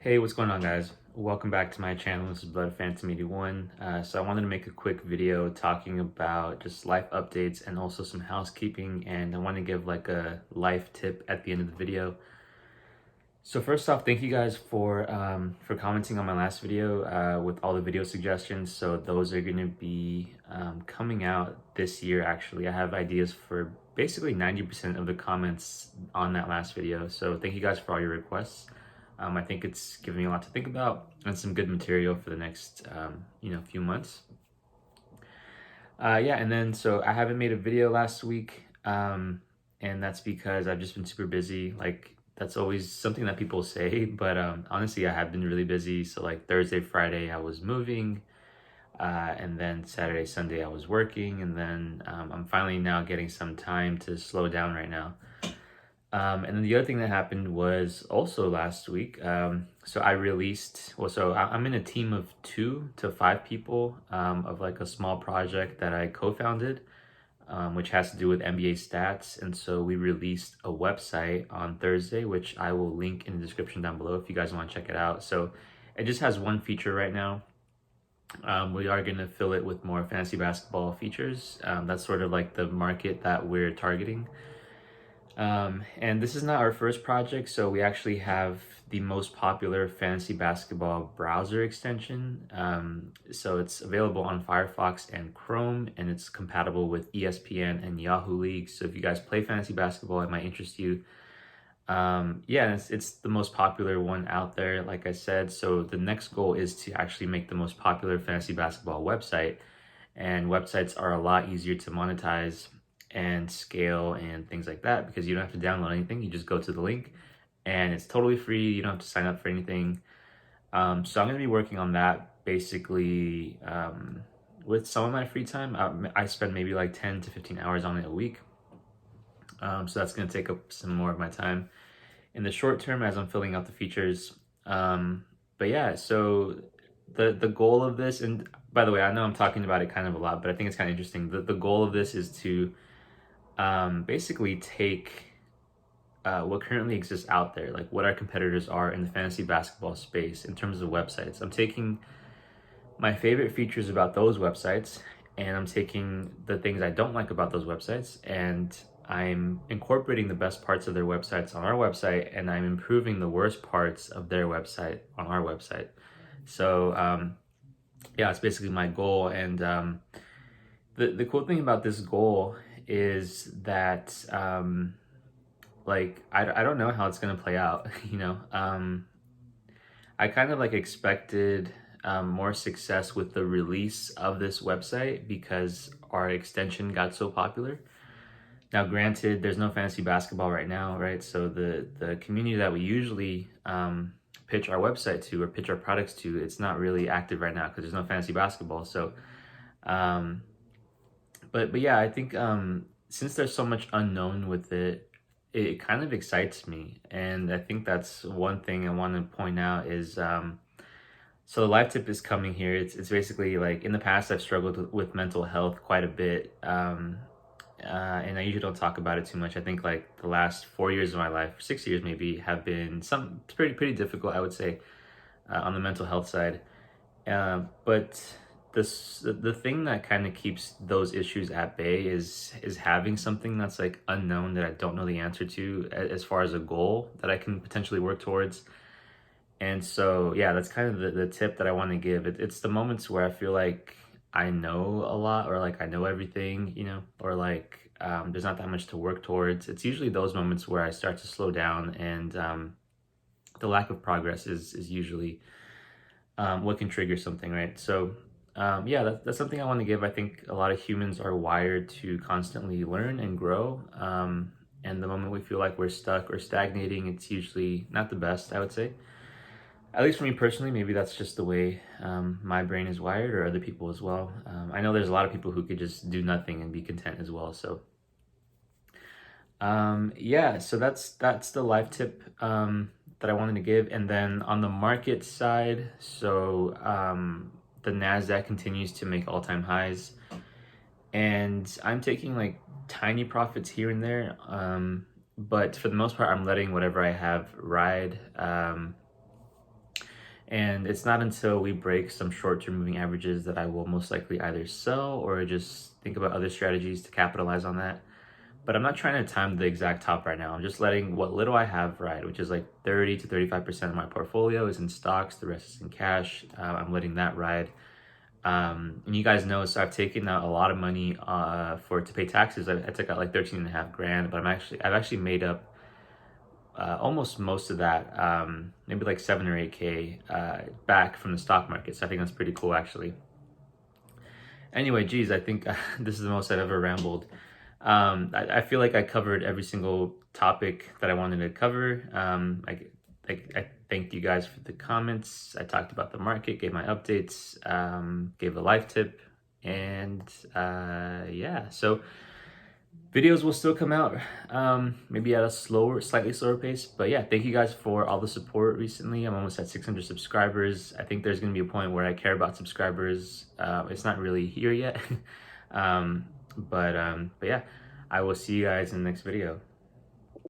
Hey, what's going on, guys? Welcome back to my channel. This is Blood Phantom 81. So I wanted to make a quick video talking about just life updates and also some housekeeping, and I want to give like a life tip at the end of the video. So first off, thank you guys for commenting on my last video with all the video suggestions. So those are going to be coming out this year. Actually, I have ideas for basically 90% of the comments on that last video. So thank you guys for all your requests. I think it's giving me a lot to think about and some good material for the next few months. Yeah, and then so I haven't made a video last week, and that's because I've just been super busy. Like that's always something that people say, but honestly, I have been really busy. So like Thursday, Friday, I was moving, and then Saturday, Sunday, I was working, and then I'm finally now getting some time to slow down right now. And then the other thing that happened was also last week. So I released, I'm in a team of 2 to 5 people of like a small project that I co-founded, which has to do with NBA stats. And so we released a website on Thursday, which I will link in the description down below if you guys want to check it out. So it just has one feature right now. We are going to fill it with more fantasy basketball features. That's sort of like the market that we're targeting. And this is not our first project, so we actually have the most popular fantasy basketball browser extension. So it's available on Firefox and Chrome, and it's compatible with ESPN and Yahoo League. So if you guys play fantasy basketball, it might interest you. Yeah, it's the most popular one out there, like I said. So the next goal is to actually make the most popular fantasy basketball website. And websites are a lot easier to monetize and scale and things like that because you don't have to download anything. You just go to the link and it's totally free. You don't have to sign up for anything. So I'm going to be working on that basically with some of my free time. I spend maybe like 10 to 15 hours on it a week. So that's going to take up some more of my time in the short term as I'm filling out the features. But yeah, so the goal of this, and by the way, I know I'm talking about it kind of a lot, but I think it's kind of interesting. The goal of this is to basically take what currently exists out there, like what our competitors are in the fantasy basketball space in terms of websites. I'm taking my favorite features about those websites and I'm taking the things I don't like about those websites and I'm incorporating the best parts of their websites on our website and I'm improving the worst parts of their website on our website. So yeah, it's basically my goal. And the cool thing about this goal is that like I don't know how it's gonna play out. I kind of like expected more success with the release of this website because our extension got so popular. Now, granted, there's no fantasy basketball right now, right? So the community that we usually pitch our website to or pitch our products to, it's not really active right now because there's no fantasy basketball. So, um, but yeah, I think since there's so much unknown with it, it kind of excites me, and I think that's one thing I want to point out is so the life tip is coming here. It's basically like in the past I've struggled with mental health quite a bit. And I usually don't talk about it too much. I think like the last 4 years of my life, 6 years maybe, have been some pretty difficult, I would say, on the mental health side. But the thing that kind of keeps those issues at bay is having something that's like unknown that I don't know the answer to as far as a goal that I can potentially work towards. And so yeah, that's kind of the tip that I want to give. It's the moments where I feel like I know a lot or like I know everything, or like there's not that much to work towards. It's usually those moments where I start to slow down and the lack of progress is usually what can trigger something, right? So yeah, that's something I want to give. I think a lot of humans are wired to constantly learn and grow. And the moment we feel like we're stuck or stagnating, it's usually not the best, I would say. At least for me personally, maybe that's just the way my brain is wired, or other people as well. I know there's a lot of people who could just do nothing and be content as well. So yeah, so that's the life tip that I wanted to give. And then on the market side, so the Nasdaq continues to make all-time highs, and I'm taking like tiny profits here and there. But for the most part, I'm letting whatever I have ride. And it's not until we break some short-term moving averages that I will most likely either sell or just think about other strategies to capitalize on that. But I'm not trying to time the exact top right now. I'm just letting what little I have ride, which is like 30 to 35% of my portfolio is in stocks, the rest is in cash. I'm letting that ride. And you guys know, so I've taken out a lot of money to pay taxes. I took out like 13 and a half grand, but I've actually made up almost most of that, maybe like 7 or 8K back from the stock market. So I think that's pretty cool actually. Anyway, geez, I think this is the most I've ever rambled. I feel like I covered every single topic that I wanted to cover. I thanked you guys for the comments. I talked about the market, gave my updates, gave a life tip, and yeah. So videos will still come out, maybe at a slightly slower pace. But yeah, thank you guys for all the support recently. I'm almost at 600 subscribers. I think there's gonna be a point where I care about subscribers. It's not really here yet. But yeah, I will see you guys in the next video.